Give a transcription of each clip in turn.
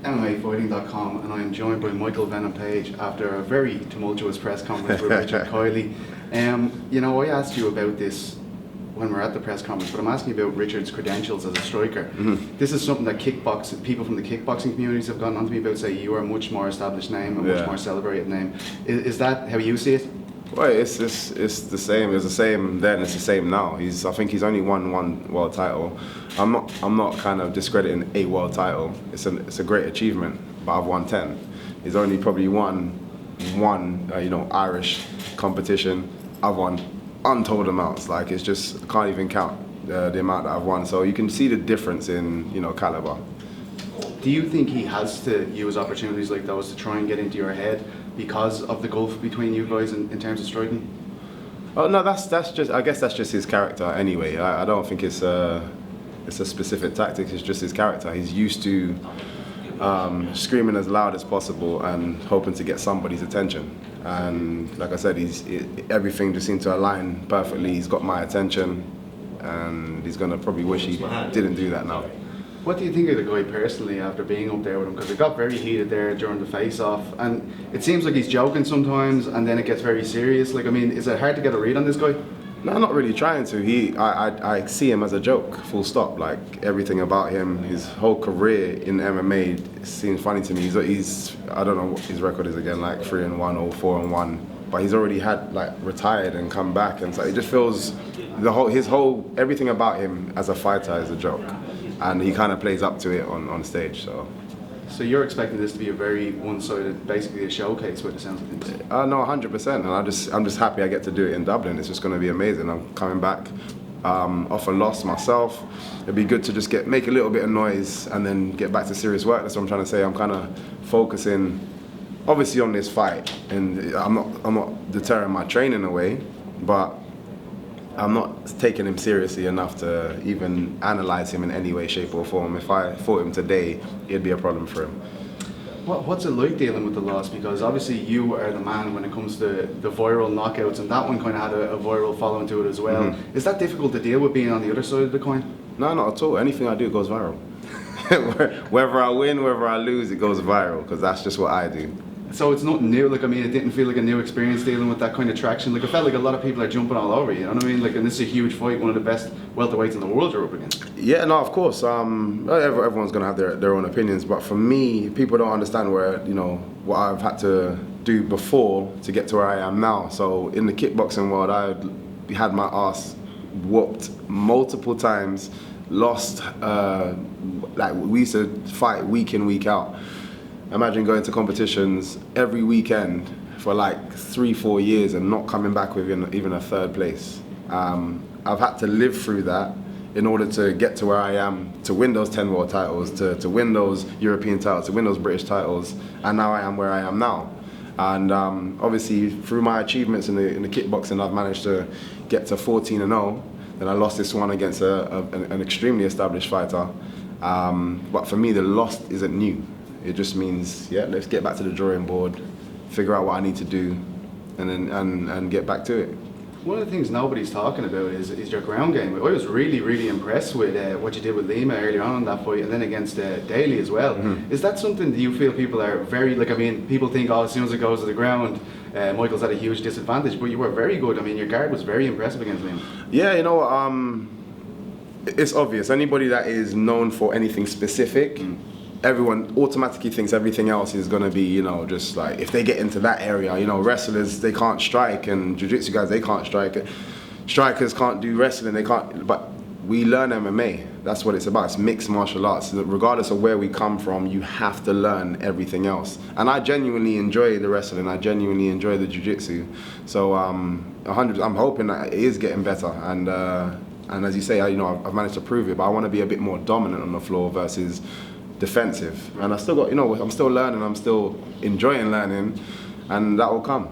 MMAfighting.com, and I am joined by Michael Venom Page after a very tumultuous press conference with Richard Kiely. I asked you about this when we were at the press conference, but I'm asking you about Richard's credentials as a striker. Mm-hmm. This is something that people from the kickboxing communities have gone on to me about, say you are a much more established name, a much more celebrated name. Is that how you see it? Well, it's the same. It's the same then. It's the same now. I think he's only won one world title. I'm not kind of discrediting a world title. It's a great achievement, but I've won 10. He's only probably won one Irish competition. I've won untold amounts. Like, it's just, I can't even count the amount that I've won. So you can see the difference in caliber. Do you think he has to use opportunities like those to try and get into your head because of the gulf between you guys in terms of striking? Oh no, that's just, I guess that's just his character anyway. I don't think it's a specific tactic. It's just his character. He's used to screaming as loud as possible and hoping to get somebody's attention. And like I said, everything just seemed to align perfectly. He's got my attention, and he's gonna probably wish he didn't do that now. What do you think of the guy personally after being up there with him? Because it got very heated there during the face-off, and it seems like he's joking sometimes, and then it gets very serious. Like, I mean, is it hard to get a read on this guy? No, I'm not really trying to. I see him as a joke, full stop. Like, everything about him, his whole career in MMA seems funny to me. He's I don't know what his record is again, like 3-1 or 4-1. But he's already had retired and come back, and so it just feels everything about him as a fighter is a joke, and he kind of plays up to it on stage. So you're expecting this to be a very one-sided, basically a showcase with the sounds of things? No, 100%, and I'm just happy I get to do it in Dublin. It's just going to be amazing. I'm coming back off a loss myself. It'd be good to just make a little bit of noise and then get back to serious work. That's what I'm trying to say. I'm kind of focusing, obviously, on this fight, and I'm not deterring my training away, but I'm not taking him seriously enough to even analyze him in any way, shape or form. If I fought him today, it'd be a problem for him. What's it like dealing with the loss? Because obviously you are the man when it comes to the viral knockouts, and that one kind of had a viral following to it as well. Mm-hmm. Is that difficult to deal with being on the other side of the coin? No, not at all. Anything I do goes viral. Whether I win, whether I lose, it goes viral, because that's just what I do. So it's nothing new. Like, I mean, it didn't feel like a new experience dealing with that kind of traction. Like, I felt like a lot of people are jumping all over you. You know what I mean? Like, and this is a huge fight, one of the best welterweights in the world you're up against. Yeah, no, of course. Everyone's gonna have their own opinions, but for me, people don't understand what I've had to do before to get to where I am now. So in the kickboxing world, I had my ass whooped multiple times, lost. We used to fight week in, week out. Imagine going to competitions every weekend for like 3-4 years and not coming back with even a third place. I've had to live through that in order to get to where I am, to win those 10 world titles, to win those European titles, to win those British titles, and now I am where I am now. And obviously, through my achievements in the kickboxing, I've managed to get to 14-0. Then I lost this one against an extremely established fighter. But for me, the loss isn't new. It just means, let's get back to the drawing board, figure out what I need to do, and get back to it. One of the things nobody's talking about is your ground game. I was really, really impressed with what you did with Lima earlier on in that fight, and then against Daly as well. Mm-hmm. Is that something that you feel people are very, people think, as soon as it goes to the ground, Michael's at a huge disadvantage, but you were very good. I mean, your guard was very impressive against Lima. Yeah, it's obvious. Anybody that is known for anything specific, everyone automatically thinks everything else is going to be, just like, if they get into that area, wrestlers, they can't strike, and jiu-jitsu guys, they can't strike. Strikers can't do wrestling, they can't, but we learn MMA. That's what it's about. It's mixed martial arts. Regardless of where we come from, you have to learn everything else. And I genuinely enjoy the wrestling. I genuinely enjoy the jiu-jitsu. So I'm hoping that it is getting better. And as you say, I've managed to prove it, but I want to be a bit more dominant on the floor versus defensive. And I still got, I'm still learning, I'm still enjoying learning, and that will come.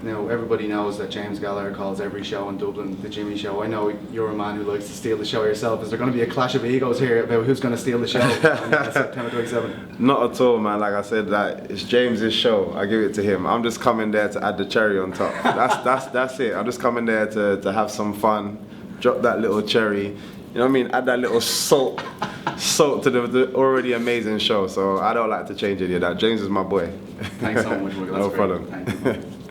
Now, everybody knows that James Gallagher calls every show in Dublin the Jimmy Show. I know you're a man who likes to steal the show yourself. Is there going to be a clash of egos here about who's going to steal the show on September 27th? Not at all, man. Like I said, it's James's show. I give it to him. I'm just coming there to add the cherry on top. That's it. I'm just coming there to have some fun, drop that little cherry. know what I mean, add that little salt to the already amazing show. So I don't like to change any of that. James is my boy. Thanks so much, Will. That's No great. problem. Thank you.